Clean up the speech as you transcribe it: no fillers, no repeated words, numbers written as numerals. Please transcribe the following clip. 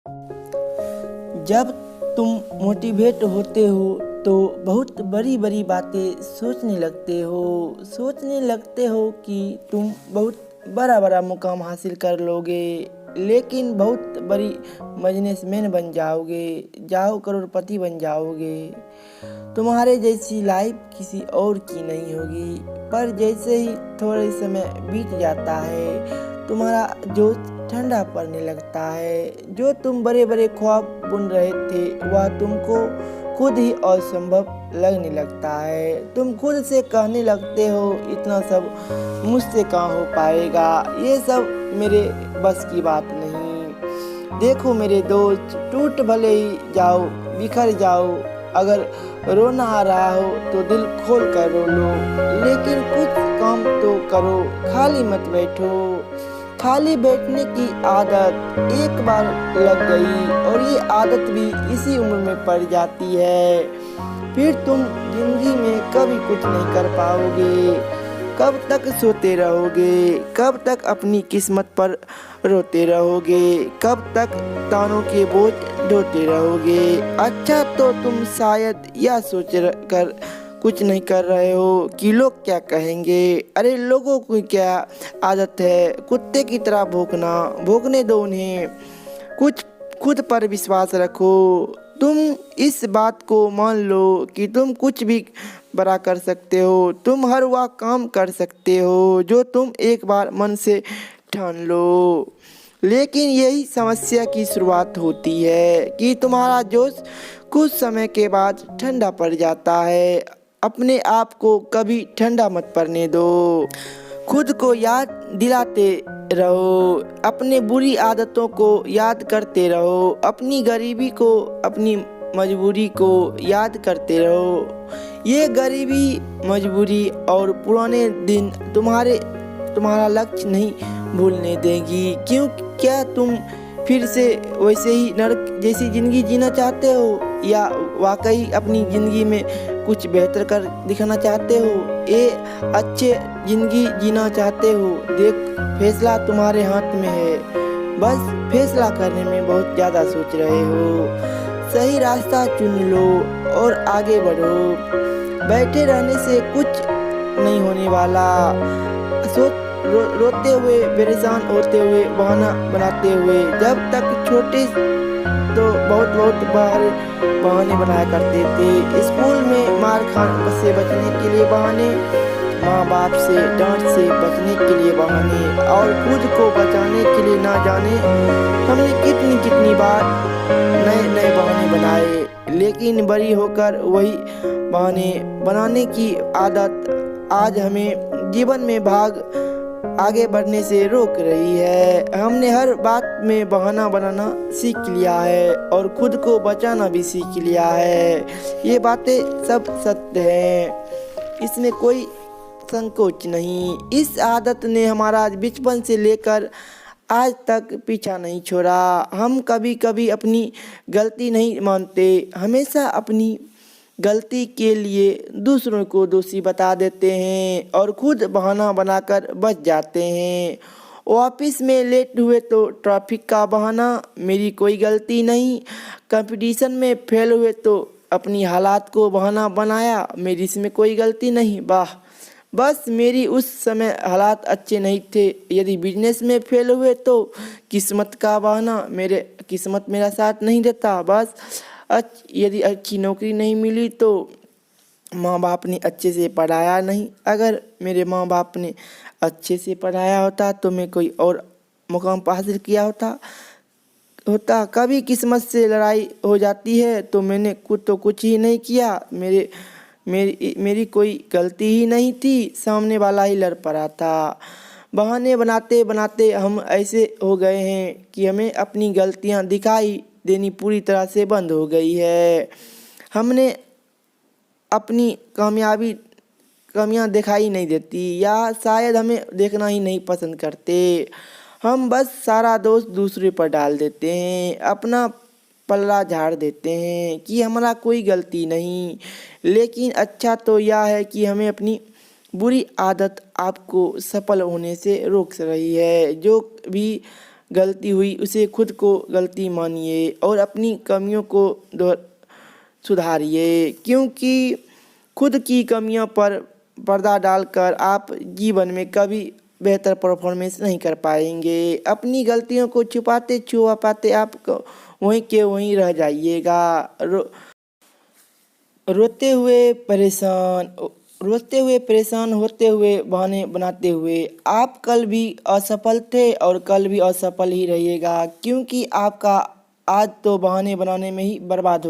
जब तुम मोटिवेट होते हो तो बहुत बड़ी बड़ी बातें सोचने लगते हो कि तुम बहुत बड़ा बड़ा मुकाम हासिल कर लोगे, लेकिन बहुत बड़ी बिजनेसमैन बन जाओगे, करोड़पति बन जाओगे। तुम्हारे जैसी लाइफ किसी और की नहीं होगी। पर जैसे ही थोड़े समय बीत जाता है, तुम्हारा जोश ठंडा पड़ने लगता है। जो तुम बड़े बड़े ख्वाब बुन रहे थे वह तुमको खुद ही असंभव लगने लगता है। तुम खुद से कहने लगते हो, इतना सब मुझसे कहाँ हो पाएगा, ये सब मेरे बस की बात नहीं। देखो मेरे दोस्त, टूट भले ही जाओ, बिखर जाओ, अगर रोना आ रहा हो तो दिल खोल कर रो लो, लेकिन कुछ काम तो करो, खाली मत बैठो। खाली बैठने की आदत एक बार लग गई और ये आदत भी इसी उम्र में पड़ जाती है, फिर तुम जिंदगी में कभी कुछ नहीं कर पाओगे। कब तक सोते रहोगे, कब तक अपनी किस्मत पर रोते रहोगे, कब तक तानों के बोझ ढोते रहोगे। अच्छा तो तुम शायद यह सोच कर कुछ नहीं कर रहे हो कि लोग क्या कहेंगे। अरे लोगों की क्या आदत है कुत्ते की तरह भौंकना, भौंकने दो उन्हें। कुछ खुद पर विश्वास रखो। तुम इस बात को मान लो कि तुम कुछ भी बड़ा कर सकते हो। तुम हर वह काम कर सकते हो जो तुम एक बार मन से ठान लो। लेकिन यही समस्या की शुरुआत होती है कि तुम्हारा जोश कुछ समय के बाद ठंडा पड़ जाता है। अपने आप को कभी ठंडा मत पड़ने दो। खुद को याद दिलाते रहो, अपने बुरी आदतों को याद करते रहो, अपनी गरीबी को, अपनी मजबूरी को याद करते रहो। ये गरीबी, मजबूरी और पुराने दिन तुम्हारा लक्ष्य नहीं भूलने देगी। क्या तुम फिर से वैसे ही नरक जैसी ज़िंदगी जीना चाहते हो, या वाकई अपनी ज़िंदगी में कुछ बेहतर कर दिखाना चाहते हो, ये अच्छे ज़िंदगी जीना चाहते हो? देख, फैसला तुम्हारे हाथ में है, बस फैसला करने में बहुत ज़्यादा सोच रहे हो। सही रास्ता चुन लो और आगे बढ़ो। बैठे रहने से कुछ नहीं होने वाला। रोते हुए, परेशान होते हुए, बहाना बनाते हुए, जब तक छोटे तो बहुत बहाने बनाया करते थे। स्कूल में मार खाने से बचने के लिए बहाने, माँ बाप से डांट से बचने के लिए बहाने, और खुद को बचाने के लिए ना जाने हमने कितनी बार नए नए बहाने बनाए। लेकिन बड़ी होकर वही बहाने बनाने की आदत आज हमें जीवन में आगे बढ़ने से रोक रही है। हमने हर बात में बहाना बनाना सीख लिया है और खुद को बचाना भी सीख लिया है। ये बातें सब सत्य हैं, इसमें कोई संकोच नहीं। इस आदत ने हमारा बचपन से लेकर आज तक पीछा नहीं छोड़ा। हम कभी कभी अपनी गलती नहीं मानते, हमेशा अपनी गलती के लिए दूसरों को दोषी बता देते हैं और खुद बहाना बनाकर बच जाते हैं। ऑफिस में लेट हुए तो ट्रैफिक का बहाना, मेरी कोई गलती नहीं। कंपटीशन में फेल हुए तो अपनी हालात को बहाना बनाया, मेरी इसमें कोई गलती नहीं। वाह, बस मेरी उस समय हालात अच्छे नहीं थे। यदि बिजनेस में फेल हुए तो किस्मत का बहाना, किस्मत मेरा साथ नहीं देता। बस यदि अच्छी नौकरी नहीं मिली तो माँ बाप ने अच्छे से पढ़ाया नहीं। अगर मेरे माँ बाप ने अच्छे से पढ़ाया होता तो मैं कोई और मुकाम हासिल किया होता। कभी किस्मत से लड़ाई हो जाती है तो मैंने कुछ ही नहीं किया। मेरी कोई गलती ही नहीं थी, सामने वाला ही लड़ पड़ा था। बहाने बनाते बनाते हम ऐसे हो गए हैं कि हमें अपनी गलतियाँ दिखाई देनी पूरी तरह से बंद हो गई है। हमने अपनी कमियां दिखाई नहीं देती, या शायद हमें देखना ही नहीं पसंद करते। हम बस सारा दोष दूसरे पर डाल देते हैं, अपना पल्ला झाड़ देते हैं कि हमारा कोई गलती नहीं। लेकिन अच्छा तो यह है कि हमें अपनी बुरी आदत आपको सफल होने से रोक रही है। जो भी गलती हुई उसे खुद को गलती मानिए और अपनी कमियों को सुधारिए, क्योंकि खुद की कमियों पर पर्दा डालकर आप जीवन में कभी बेहतर परफॉर्मेंस नहीं कर पाएंगे। अपनी गलतियों को छुपाते छुपाते आप वहीं के वहीं रह जाइएगा। रोते हुए परेशान होते हुए बहाने बनाते हुए आप कल भी असफल थे और कल भी असफल ही रहिएगा, क्योंकि आपका आज तो बहाने बनाने में ही बर्बाद हो